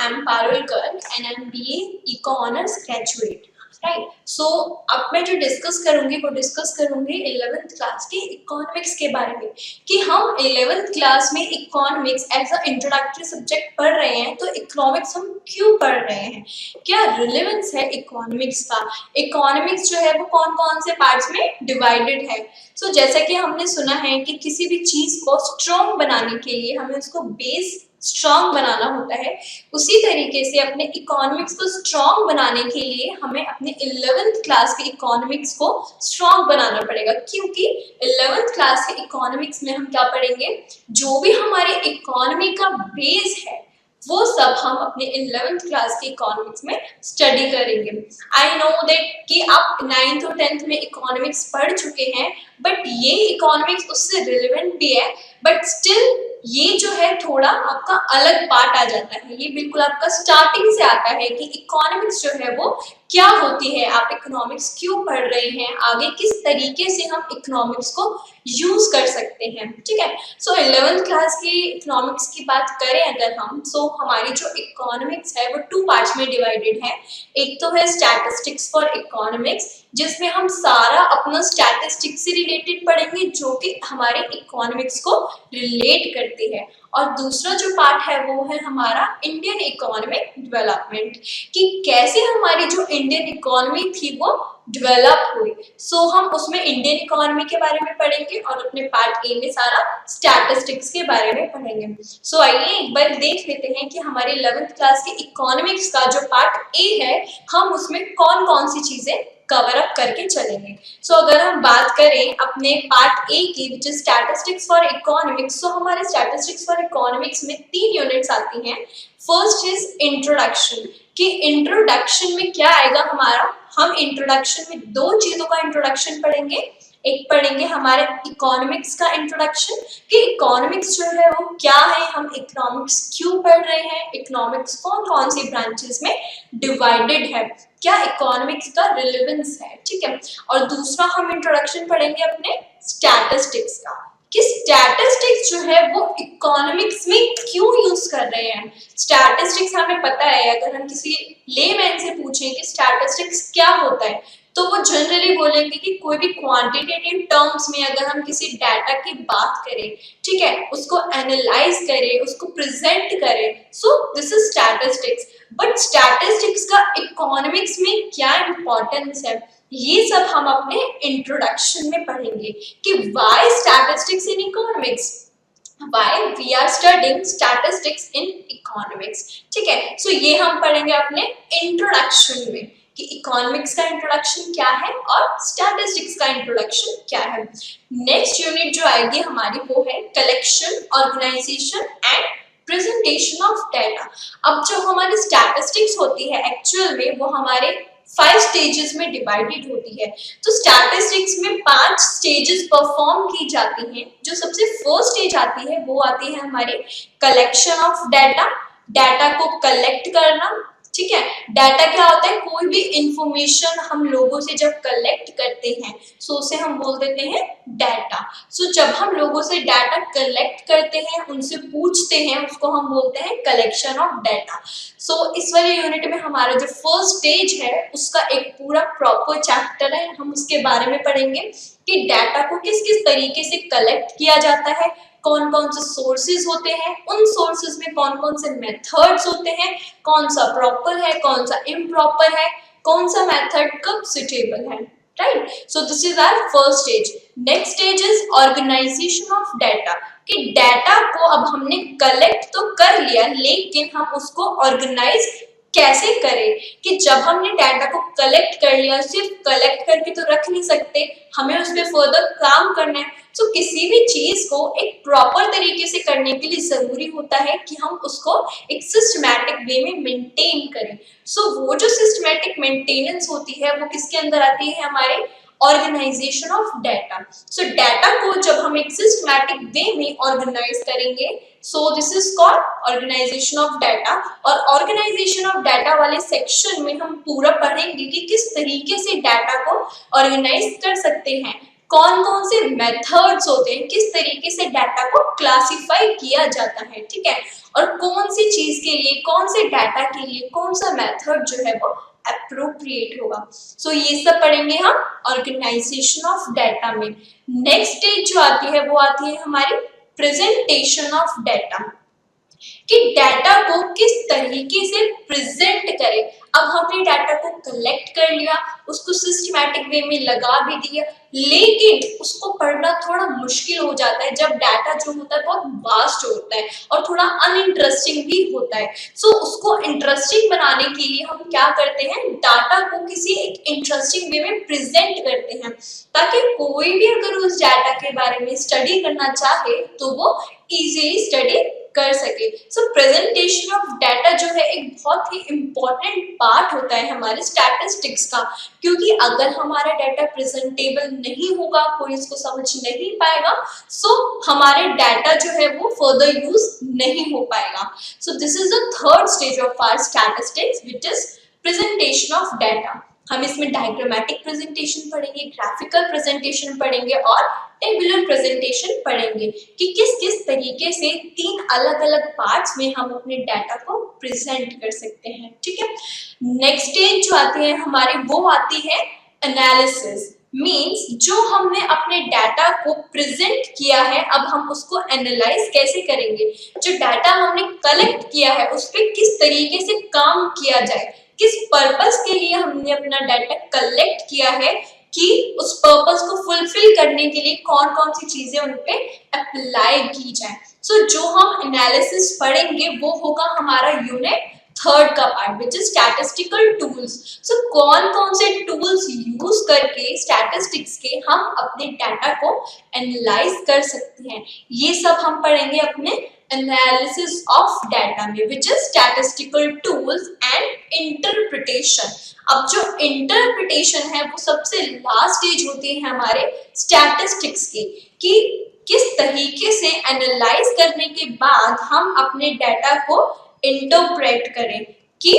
I'm Parul Garg and I'm BA Eco Honors graduate. Right so अब मैं जो discuss करूंगी वो डिस्कस करूंगी 11th क्लास के इकोनॉमिक्स के बारे में कि हम 11th क्लास में economics as a introductory subject पढ़ रहे हैं तो इकोनॉमिक्स हम क्यों पढ़ रहे हैं, क्या रिलेवेंस है इकोनॉमिक्स का। इकोनॉमिक्स जो है वो कौन कौन से पार्ट्स में डिवाइडेड है। सो जैसा कि हमने सुना है कि किसी भी चीज को स्ट्रॉन्ग बनाने के लिए हमें उसको बेस स्ट्रॉन्ग बनाना होता है, उसी तरीके से अपने इकोनॉमिक्स को स्ट्रॉन्ग बनाने के लिए हमें अपने 11th क्लास के इकोनॉमिक्स को स्ट्रॉन्ग बनाना पड़ेगा, क्योंकि 11th क्लास के इकोनॉमिक्स में हम क्या पढ़ेंगे, जो भी हमारे इकोनॉमी का बेस है वो सब हम अपने 11th क्लास के इकोनॉमिक्स में स्टडी करेंगे। आई नो दैट कि आप 9th और 10th में इकोनॉमिक्स पढ़ चुके हैं, बट ये इकोनॉमिक्स उससे रिलेवेंट भी है, बट स्टिल ये जो है थोड़ा आपका अलग पार्ट आ जाता है। ये बिल्कुल आपका स्टार्टिंग से आता है कि इकोनॉमिक्स जो है वो क्या होती है, आप इकोनॉमिक्स क्यों पढ़ रहे हैं, आगे किस तरीके से हम इकोनॉमिक्स को यूज कर सकते हैं। ठीक है, सो 11th क्लास की इकोनॉमिक्स की बात करें अगर हम, सो हमारी जो इकोनॉमिक्स है वो 2 पार्ट्स में डिवाइडेड है। एक तो है स्टैटिस्टिक्स फॉर इकोनॉमिक्स, जिसमें हम सारा अपना स्टैटिस्टिक्स से रिलेटेड पढ़ेंगे जो कि हमारे इकोनॉमिक्स को रिलेट करती है, और दूसरा जो पार्ट है वो है हमारा इंडियन इकोनॉमिक डेवलपमेंट, कि कैसे हमारी जो इंडियन इकोनॉमी थी वो डेवलप हुई। सो हम उसमें इंडियन इकोनॉमी के बारे में पढ़ेंगे और अपने पार्ट ए में सारा स्टैटिस्टिक्स के बारे में पढ़ेंगे। सो आइए एक बार देख लेते हैं कि हमारे 11th क्लास के इकोनॉमिक्स का जो पार्ट ए है हम उसमें कौन कौन सी चीजें कवर अप करके चलेंगे। सो अगर हम बात करें अपने पार्ट ए की, which is statistics for economics, so हमारे स्टैटिस्टिक्स फॉर इकोनॉमिक्स में 3 यूनिट्स आती हैं। फर्स्ट इज इंट्रोडक्शन, कि इंट्रोडक्शन में क्या आएगा हमारा, हम इंट्रोडक्शन में 2 चीजों का इंट्रोडक्शन पढ़ेंगे। एक पढ़ेंगे हमारे इकोनॉमिक्स का इंट्रोडक्शन, कि इकोनॉमिक्स जो है वो क्या है, हम इकोनॉमिक्स क्यों पढ़ रहे हैं, इकोनॉमिक्स कौन कौन सी ब्रांचेस में डिवाइडेड है, क्या इकोनॉमिक्स का रिलेवेंस है। ठीक है, और दूसरा हम इंट्रोडक्शन पढ़ेंगे अपने स्टैटिस्टिक्स का, कि स्टैटिस्टिक्स जो है वो इकोनॉमिक्स में क्यों यूज कर रहे हैं। स्टैटिस्टिक्स हमें पता है, अगर हम किसी लेमैन से पूछें कि स्टैटिस्टिक्स क्या होता है तो वो जनरली बोलेंगे कि कोई भी क्वांटिटेटिव टर्म्स में अगर हम किसी डाटा की बात करें, ठीक है, उसको एनालाइज करें, उसको प्रेजेंट करें, सो this is statistics. But statistics का इकोनॉमिक्स में क्या इंपॉर्टेंस है, ये सब हम अपने इंट्रोडक्शन में पढ़ेंगे कि why statistics in economics, why we are studying statistics in economics। ठीक है, सो ये हम पढ़ेंगे अपने इंट्रोडक्शन में कि इकोनॉमिक्स का इंट्रोडक्शन क्या है और स्टैटिस्टिक्स का इंट्रोडक्शन क्या है। नेक्स्ट यूनिट जो आएगी हमारी वो है collection, organisation and presentation of data. अब जो हमारी स्टैटिस्टिक्स होती है एक्चुअल में वो हमारे 5 स्टेजेस में डिवाइडेड होती है। तो स्टैटिस्टिक्स में 5 स्टेजेस परफॉर्म की जाती हैं। जो सबसे फर्स्ट स्टेज आती है वो आती है हमारी कलेक्शन ऑफ डाटा, डाटा को कलेक्ट करना। ठीक है, डाटा क्या होता है, कोई भी इंफॉर्मेशन हम लोगों से जब कलेक्ट करते हैं सो उसे हम बोल देते हैं डाटा। सो जब हम लोगों से डाटा कलेक्ट करते हैं, उनसे पूछते हैं, उसको हम बोलते हैं कलेक्शन ऑफ डाटा। सो इस वाले यूनिट में हमारा जो फर्स्ट स्टेज है उसका एक पूरा प्रॉपर चैप्टर है, हम उसके बारे में पढ़ेंगे कि डाटा को किस किस तरीके से कलेक्ट किया जाता है, कौन कौन से सोर्सेज होते हैं, उन सोर्सेज में कौन कौन से मेथड्स होते हैं, कौन सा प्रॉपर है, कौन सा इम्प्रॉपर है, कौन सा मेथड कब सुटेबल है। Right, so this is our first stage. Next stage is organisation of data, कि डाटा को अब हमने कलेक्ट तो कर लिया लेकिन हम उसको ऑर्गेनाइज कैसे करें, कि जब हमने डाटा को कलेक्ट कर लिया सिर्फ कलेक्ट करके तो रख नहीं सकते, हमें उस पर फर्दर काम करना है। सो किसी भी चीज को एक प्रॉपर तरीके से करने के लिए जरूरी होता है कि हम उसको एक सिस्टमैटिक वे में मेंटेन करें। सो वो जो सिस्टमैटिक मेंटेनेंस होती है वो किसके अंदर आती है, हमारे organisation of data. So data को जब हम एक सिस्टमैटिक वे में ऑर्गेनाइज करेंगे, so this is called organisation of data. और ऑर्गेनाइजेशन ऑफ डाटा वाले सेक्शन में हम पूरा पढ़ेंगे कि किस तरीके से डाटा को ऑर्गेनाइज कर सकते हैं, कौन कौन से मेथड्स होते हैं, किस तरीके से डाटा को क्लासिफाई किया जाता है, ठीक है, और कौन सी चीज के लिए, कौन से डाटा के लिए कौन सा मेथड जो है वो अप्रोप्रिएट होगा। सो ये सब पढ़ेंगे हम ऑर्गेनाइजेशन ऑफ डाटा में। नेक्स्ट स्टेज जो आती है वो आती है हमारी प्रेजेंटेशन ऑफ डाटा, कि डाटा को किस तरीके से प्रेजेंट करें। अब हमने डाटा को कलेक्ट कर लिया, उसको सिस्टमैटिक वे में लगा भी दिया, लेकिन उसको पढ़ना थोड़ा मुश्किल हो जाता है जब डाटा जो होता है बहुत वास्ट होता है और थोड़ा अनइंटरेस्टिंग भी होता है। सो उसको इंटरेस्टिंग बनाने के लिए हम क्या करते हैं, डाटा को किसी एक इंटरेस्टिंग वे में प्रेजेंट करते हैं, ताकि कोई भी अगर उस डाटा के बारे में स्टडी करना चाहे तो वो इजीली स्टडी कर सके। सो प्रेजेंटेशन ऑफ डाटा जो है एक बहुत ही इम्पोर्टेंट पार्ट होता है हमारे स्टैटिस्टिक्स का, क्योंकि अगर हमारा डाटा प्रेजेंटेबल नहीं होगा, कोई इसको समझ नहीं पाएगा, सो हमारे डाटा जो है वो फर्दर यूज नहीं हो पाएगा। So this is the third stage of our statistics which is presentation of data. हम इसमें डायग्रामेटिक प्रेजेंटेशन पढ़ेंगे, ग्राफिकल प्रेजेंटेशन पढ़ेंगे और टेबुलर प्रेजेंटेशन पढ़ेंगे कि किस किस तरीके से तीन अलग अलग पार्ट्स में हम अपने डाटा को प्रेजेंट कर सकते हैं, ठीक है। नेक्स्ट स्टेज जो आती है हमारी वो आती है एनालिसिस। मींस जो हमने अपने डाटा को प्रेजेंट किया है, अब हम उसको एनालाइज कैसे करेंगे, जो डाटा हमने कलेक्ट किया है उस पर किस तरीके से काम किया जाए, किस पर्पस के लिए हमने अपना डाटा कलेक्ट किया है, कि उस पर्पस को फुलफिल करने के लिए कौन कौन सी चीजें उन पे अप्लाई की जाए। सो जो हम एनालिसिस पढ़ेंगे वो होगा हमारा यूनिट थर्ड का part which is statistical tools. So कौन कौन से टूल्स यूज करके स्टैटिस्टिक्स के हम अपने डाटा को एनालाइज कर सकते हैं, ये सब हम पढ़ेंगे अपने एनालिसिस ऑफ डाटा में विच is statistical tools and interpretation. अब जो इंटरप्रिटेशन है वो सबसे लास्ट स्टेज होती है हमारे स्टैटिस्टिक्स की, कि किस तरीके से एनालाइज करने के बाद हम अपने डाटा को इंटरप्रेट करें, कि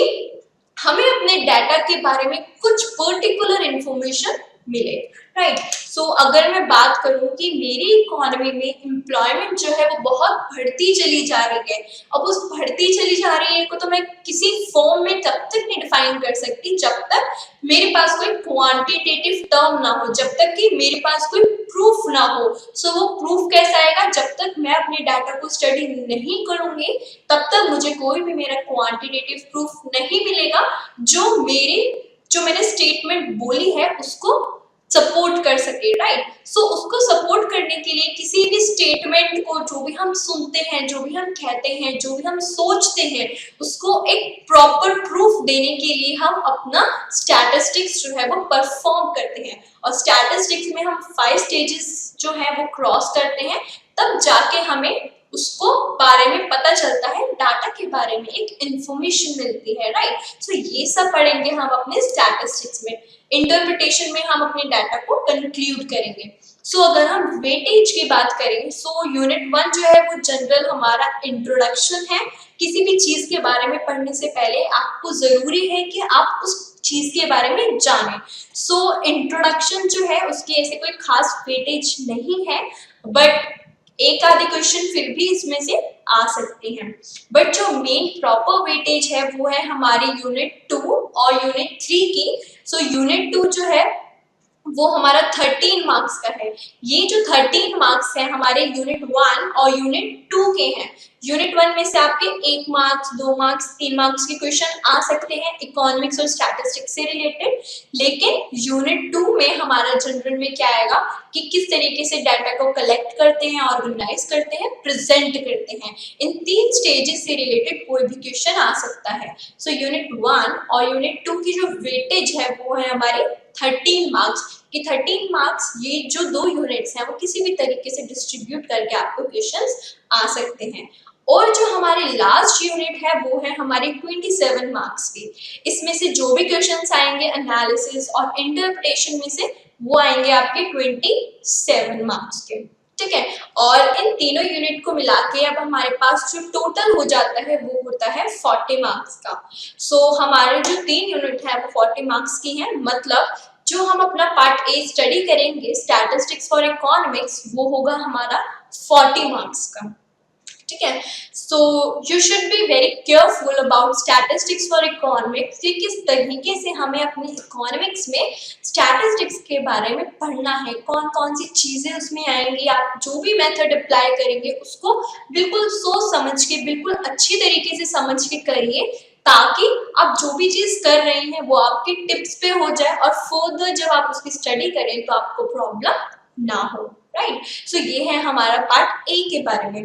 हमें अपने डाटा के बारे में कुछ पर्टिकुलर इंफॉर्मेशन मिले, राइट। सो अगर मैं बात करूं कि मेरी इकोनॉमी में एम्प्लॉयमेंट जो है वो बहुत बढ़ती चली जा रही है, अब उस बढ़ती चली जा रही है को तो मैं किसी फॉर्म में तब तक नहीं डिफाइन कर सकती जब तक मेरे पास कोई क्वांटिटेटिव टर्म ना हो, जब तक कि मेरे पास कोई प्रूफ ना हो। सो वो प्रूफ कैसा आएगा, जब तक मैं अपने डाटा को स्टडी नहीं करूंगी तब तक मुझे कोई भी मेरा क्वांटिटेटिव प्रूफ नहीं मिलेगा जो मैंने स्टेटमेंट बोली है उसको सपोर्ट कर सके, राइट। सो उसको सपोर्ट करने के लिए किसी भी स्टेटमेंट को, जो भी हम सुनते हैं, जो भी हम कहते हैं, जो भी हम सोचते हैं, उसको एक प्रॉपर प्रूफ देने के लिए हम अपना स्टैटिस्टिक्स जो है वो परफॉर्म करते हैं। और स्टैटिस्टिक्स में हम 5 स्टेजेस जो है वो क्रॉस करते हैं, तब जाके हमें उसको बारे में पता चलता है, डाटा के बारे में एक इंफॉर्मेशन मिलती है, राइट। सो ये सब पढ़ेंगे हम अपने स्टैटिस्टिक्स में। इंटरप्रिटेशन में हम अपने डाटा को कंक्लूड करेंगे। सो अगर हम वेटेज की बात करें, सो यूनिट 1 जो है वो जनरल हमारा इंट्रोडक्शन है। किसी भी चीज के बारे में पढ़ने से पहले आपको जरूरी है कि आप उस चीज के बारे में जानें। सो इंट्रोडक्शन जो है उसकी ऐसे कोई खास वेटेज नहीं है, बट एक आधे क्वेश्चन फिर भी इसमें से आ सकते हैं। बट जो मेन प्रॉपर वेटेज है वो है हमारे यूनिट 2 और यूनिट 3 की। सो यूनिट 2 जो है वो हमारा 13 मार्क्स का है। ये जो 13 मार्क्स है हमारे यूनिट 1 और यूनिट 2 के हैं। यूनिट 1 में से आपके 1 मार्क्स, 2 मार्क्स, 3 मार्क्स के क्वेश्चन आ सकते हैं इकोनॉमिक्स और स्टैटिस्टिक्स से रिलेटेड, लेकिन यूनिट 2 में हमारा जनरल में क्या आएगा कि किस तरीके से डाटा को कलेक्ट करते हैं, ऑर्गेनाइज करते हैं, प्रेजेंट करते हैं। इन 3 स्टेजेस से रिलेटेड कोई भी क्वेश्चन आ सकता है। सो यूनिट 1 और यूनिट 2 की जो वेटेज है वो है हमारी 13 मार्क्स कि 13 मार्क्स ये जो 2 यूनिट्स हैं वो किसी भी तरीके से डिस्ट्रीब्यूट करके आपको क्वेश्चंस आ सकते हैं। और जो हमारी लास्ट यूनिट है वो है हमारी 27 मार्क्स की। इसमें से जो भी क्वेश्चंस आएंगे एनालिसिस और इंटरप्रिटेशन में से वो आएंगे आपके 27 मार्क्स के, ठीक है। और इन तीनों यूनिट को मिला के अब हमारे पास जो टोटल हो जाता है वो होता है 40 मार्क्स का। सो हमारे जो 3 यूनिट है वो 40 मार्क्स की हैं, मतलब जो हम अपना पार्ट ए स्टडी करेंगे स्टैटिस्टिक्स फॉर इकोनॉमिक्स, वो होगा हमारा 40 मार्क्स का। ठीक है, सो you should be very careful about statistics for economics कि किस तरीके से हमें अपनी इकोनॉमिक्स में स्टैटिस्टिक्स के बारे में पढ़ना है, कौन कौन सी चीजें उसमें आएंगी। आप जो भी मेथड अप्लाई करेंगे उसको बिल्कुल सोच समझ के, बिल्कुल अच्छी तरीके से समझ के करिए, ताकि आप जो भी चीज कर रहे हैं वो आपके टिप्स पे हो जाए और फर्दर जब आप उसकी स्टडी करें तो आपको प्रॉब्लम ना हो। राइट, सो ये है हमारा पार्ट ए के बारे में।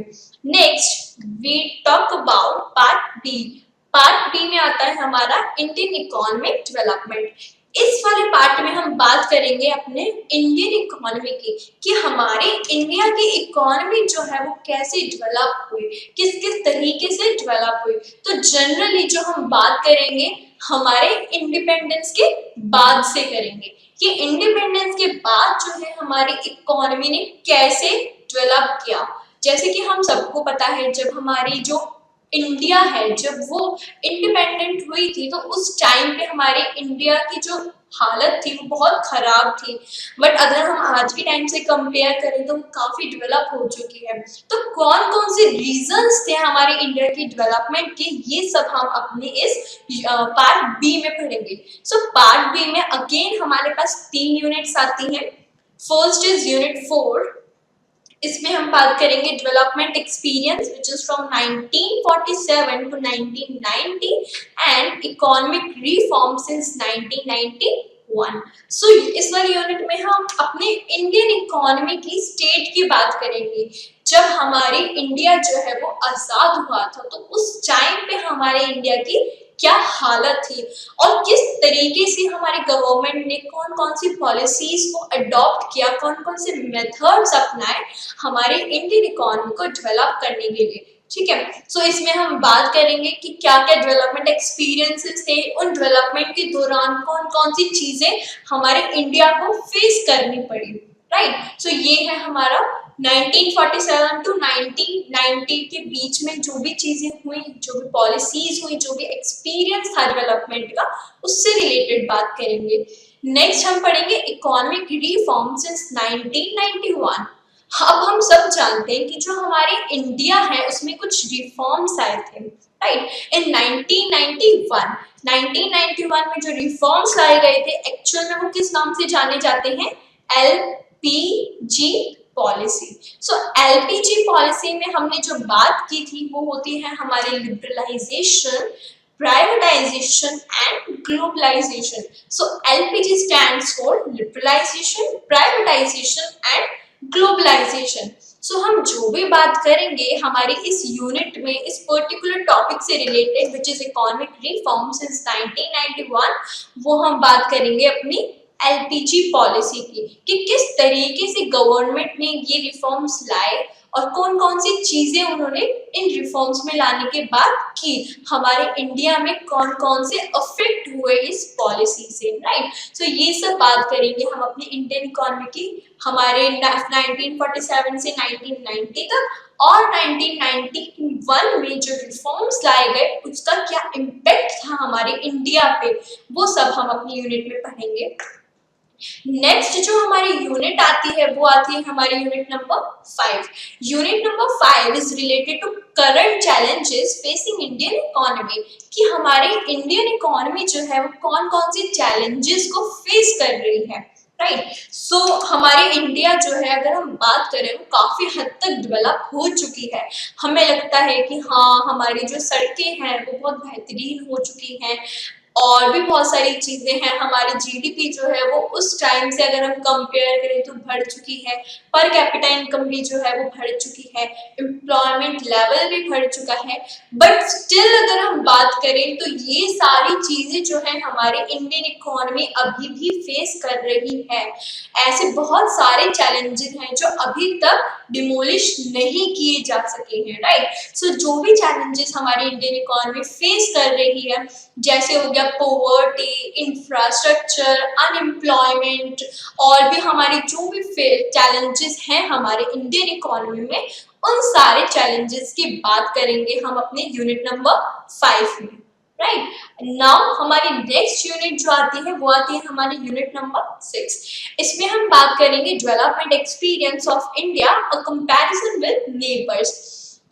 Next we talk about part B. Part B में आता है हमारा इंडियन इकोनॉमिक डेवलपमेंट। इस वाले पार्ट में हम बात करेंगे अपने इंडियन इकोनॉमी की, कि हमारे इंडिया की इकोनॉमी जो है वो कैसे डेवलप हुई, किस किस तरीके से डेवलप हुई। तो जनरली जो हम बात करेंगे हमारे इंडिपेंडेंस के बाद से करेंगे, कि इंडिपेंडेंस के बाद जो है हमारी इकोनॉमी ने कैसे डेवलप किया। जैसे कि हम सबको पता है जब हमारी जो इंडिया है जब वो इंडिपेंडेंट हुई थी तो उस टाइम पे हमारे इंडिया की जो हालत थी वो बहुत खराब थी, बट अगर हम आज के टाइम से कंपेयर करें तो काफी डेवलप हो चुकी है। तो कौन कौन से रीजंस थे हमारे इंडिया की डेवलपमेंट के, ये सब हम अपने इस पार्ट बी में पढ़ेंगे। सो पार्ट बी में अगेन हमारे पास 3 यूनिट्स आती हैं। फर्स्ट इज यूनिट 4, इसमें हम बात करेंगे development experience which is from 1947 to 1990 and economic reform since 1991। सो इस वाली यूनिट में हम अपने इंडियन इकोनॉमी की स्टेट की बात करेंगे। जब हमारी इंडिया जो है वो आजाद हुआ था तो उस टाइम पे हमारे इंडिया की क्या हालत थी और किस तरीके से हमारे गवर्नमेंट ने कौन कौन सी पॉलिसीज को अडॉप्ट किया, कौन कौन से मेथड्स अपनाए हमारे इंडियन इकोनॉमी को डेवलप करने के लिए। ठीक है, सो इसमें हम बात करेंगे कि क्या क्या डेवलपमेंट एक्सपीरियंसेस थे, उन डेवलपमेंट के दौरान कौन कौन सी चीजें हमारे इंडिया को फेस करनी पड़ी। राइट, सो ये है हमारा 1947 टू 1990 के बीच में जो भी चीजें हुई, जो भी पॉलिसीज हुई, जो भी एक्सपीरियंस था डेवलपमेंट का, उससे रिलेटेड बात करेंगे। नेक्स्ट हम पढ़ेंगे इकोनॉमिक रिफॉर्म सिंस 1991। अब हम सब जानते हैं कि जो हमारे इंडिया है उसमें कुछ रिफॉर्म्स आए थे। राइट, इन 1991 में जो रिफॉर्म्स लाए गए थे एक्चुअल में वो किस नाम से जाने जाते हैं, LPG पॉलिसी। सो LPG पॉलिसी में हमने जो बात की थी वो होती है हमारे liberalisation, privatization and globalization. So LPG stands for liberalization, privatization and globalization. So हम जो भी बात करेंगे हमारी इस यूनिट में इस पर्टिकुलर टॉपिक से related which is economic reform since 1991, वो हम बात करेंगे अपनी LPG पॉलिसी की, कि किस तरीके से गवर्नमेंट ने ये रिफॉर्म्स लाए और कौन कौन सी चीजें उन्होंने इन रिफॉर्म्स में लाने के बाद की, हमारे इंडिया में कौन कौन से अफेक्ट हुए इस पॉलिसी से। राइट, सो ये सब बात करेंगे हम अपनी इंडियन इकोनॉमी की हमारे 1947 से 1990 तक, और 1991 में जो रिफॉर्म्स लाए गए उसका क्या इम्पैक्ट था हमारे इंडिया पे, वो सब हम अपनी यूनिट में पढ़ेंगे। नेक्स्ट जो हमारी यूनिट आती है वो आती है हमारी unit number 5। Unit number 5 is related to current challenges facing Indian economy, कि हमारी इंडियन इकोनॉमी जो है वो कौन कौन सी चैलेंजेस को फेस कर रही है। राइट, सो हमारी इंडिया जो है अगर हम बात करें वो काफी हद तक डेवलप हो चुकी है। हमें लगता है कि हाँ हमारी जो सड़कें हैं वो बहुत बेहतरीन हो चुकी हैं और भी बहुत सारी चीजें हैं। हमारी GDP जो है वो उस टाइम से अगर हम कंपेयर करें तो बढ़ चुकी है, पर कैपिटा इनकम भी जो है वो बढ़ चुकी है, एम्प्लॉयमेंट लेवल भी बढ़ चुका है। बट स्टिल अगर हम बात करें तो ये सारी चीजें जो है हमारे इंडियन इकोनॉमी अभी भी फेस कर रही है। ऐसे बहुत सारे चैलेंजेस हैं जो अभी तक डिमोलिश नहीं किए जा सके हैं। राइट, सो जो भी चैलेंजेस हमारी इंडियन इकोनॉमी फेस कर रही है, जैसे हो गया पोवर्टी, इंफ्रास्ट्रक्चर, अनएम्प्लॉयमेंट, और भी हमारी जो भी चैलेंजेस हैं हमारे इंडियन इकोनॉमी में, उन सारे चैलेंजेस की बात करेंगे हम अपने यूनिट नंबर 5 में। राइट। नाउ हमारी नेक्स्ट यूनिट जो आती है वो आती है हमारी यूनिट नंबर 6। इसमें हम बात करेंगे development experience of India a comparison with neighbours,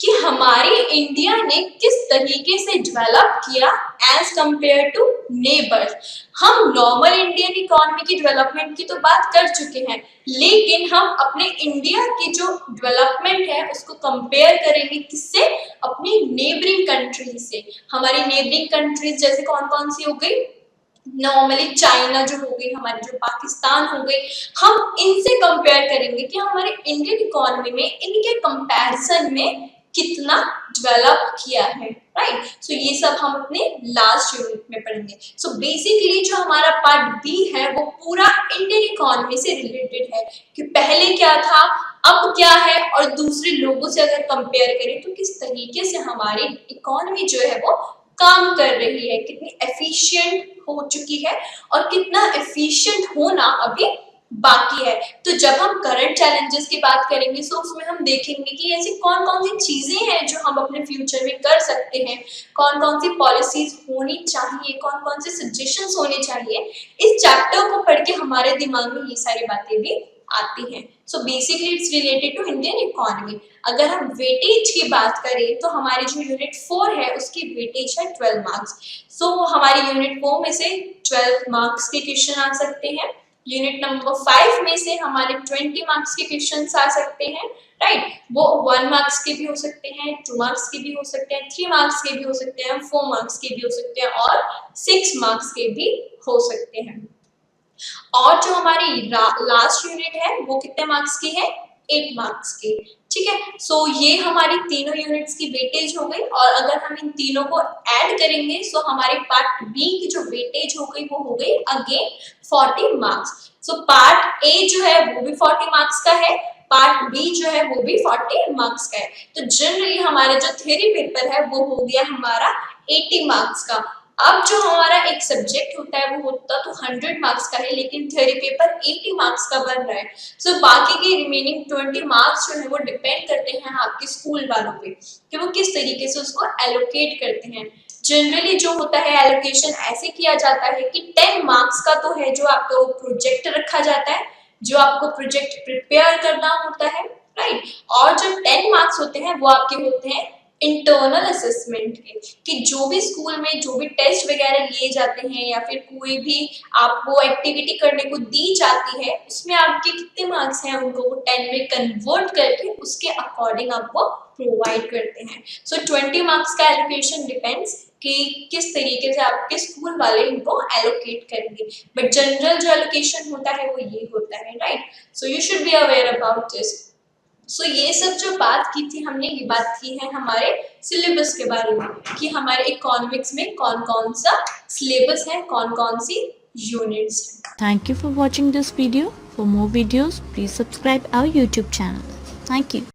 कि हमारे इंडिया ने किस तरीके से डेवलप किया एज कंपेयर टू नेबर्स। हम नॉर्मल इंडियन इकोनॉमी की डेवलपमेंट की तो बात कर चुके हैं, लेकिन हम अपने इंडिया की जो डेवलपमेंट है उसको कंपेयर करेंगे किससे, अपनी नेबरिंग कंट्रीज से। हमारी नेबरिंग कंट्रीज जैसे कौन कौन सी हो गई, नॉर्मली चाइना जो हो गई, हमारी जो पाकिस्तान हो गई, हम इनसे कंपेयर करेंगे कि हमारे इंडियन इकोनॉमी में इनके कंपैरिजन में कितना डेवलप किया है, राइट। सो ये सब हम अपने लास्ट यूनिट में पढ़ेंगे। सो बेसिकली जो हमारा पार्ट बी है वो पूरा इंडियन इकोनॉमी से रिलेटेड है, कि पहले क्या था, अब क्या है, और दूसरे लोगों से अगर कंपेयर करें तो किस तरीके से हमारी इकोनॉमी जो है वो काम कर रही है, कितनी एफिशिएंट हो चुकी है और कितना एफिशिएंट होना अभी बाकी है। तो जब हम करंट चैलेंजेस की बात करेंगे तो उसमें हम देखेंगे कि ऐसी कौन कौन सी चीजें हैं जो हम अपने फ्यूचर में कर सकते हैं, कौन कौन सी पॉलिसीज होनी चाहिए, कौन कौन से सजेशंस होने चाहिए। इस चैप्टर को पढ़ के हमारे दिमाग में ये सारी बातें भी आती हैं। So basically it's related to Indian economy. अगर हम वेटेज की बात करें तो हमारी जो यूनिट 4 है उसकी वेटेज है 12 मार्क्स। सो हमारी यूनिट 4 में से 12 मार्क्स के क्वेश्चन आ सकते हैं। यूनिट नंबर 5 में से हमारे 20 मार्क्स के क्वेश्चन आ सकते हैं, राइट। वो 1 मार्क्स के भी हो सकते हैं, 2 मार्क्स के भी हो सकते हैं, 3 मार्क्स के भी हो सकते हैं, 4 मार्क्स के भी हो सकते हैं और 6 मार्क्स के भी हो सकते हैं। और जो हमारी लास्ट यूनिट है वो कितने मार्क्स की है, 8 मार्क्स की, ठीक है। सो ये हमारी तीनों यूनिट्स की वेटेज हो गई, और अगर हम इन तीनों को ऐड करेंगे सो हमारे पार्ट बी की जो वेटेज हो गई वो हो गई again 40 marks. So part A जो है वो भी 40 मार्क्स का है, पार्ट बी जो है वो भी 40 मार्क्स का है। तो जनरली हमारा जो थ्योरी पेपर है वो हो गया हमारा 80 मार्क्स का। अब जो हमारा एक सब्जेक्ट होता है वो होता तो 100 मार्क्स का है, लेकिन थ्योरी पेपर 80 मार्क्स का बन रहा है। सो बाकी के रिमेनिंग 20 मार्क्स जो है वो डिपेंड करते हैं आपके स्कूल वालों पे कि वो किस तरीके से उसको एलोकेट करते हैं। जनरली जो होता है एलोकेशन ऐसे किया जाता है कि 10 मार्क्स का तो है जो आपका वो प्रोजेक्ट रखा जाता है, जो आपको प्रोजेक्ट प्रिपेयर करना होता है, राइट। और जो 10 मार्क्स होते हैं वो आपके होते हैं इंटरनल असेसमेंट के, कि जो भी स्कूल में जो भी टेस्ट वगैरह लिए जाते हैं या फिर कोई भी आपको एक्टिविटी करने को दी जाती है उसमें आपके कितने मार्क्स हैं उनको वो 10 में कन्वर्ट करके उसके अकॉर्डिंग आपको प्रोवाइड करते हैं। सो 20 मार्क्स का एलोकेशन डिपेंड्स कि किस तरीके से आपके स्कूल वाले इनको एलोकेट करेंगे, बट जनरल जो एलोकेशन होता है वो ये होता है, right. So you should be aware about this. So ये सब जो बात की थी हमने, ये बात की है हमारे सिलेबस के बारे में, कि हमारे इकोनॉमिक्स में कौन कौन सा सिलेबस है, कौन कौन सी यूनिट्स है। Thank you for watching this video. For more videos, please subscribe our YouTube channel. Thank you.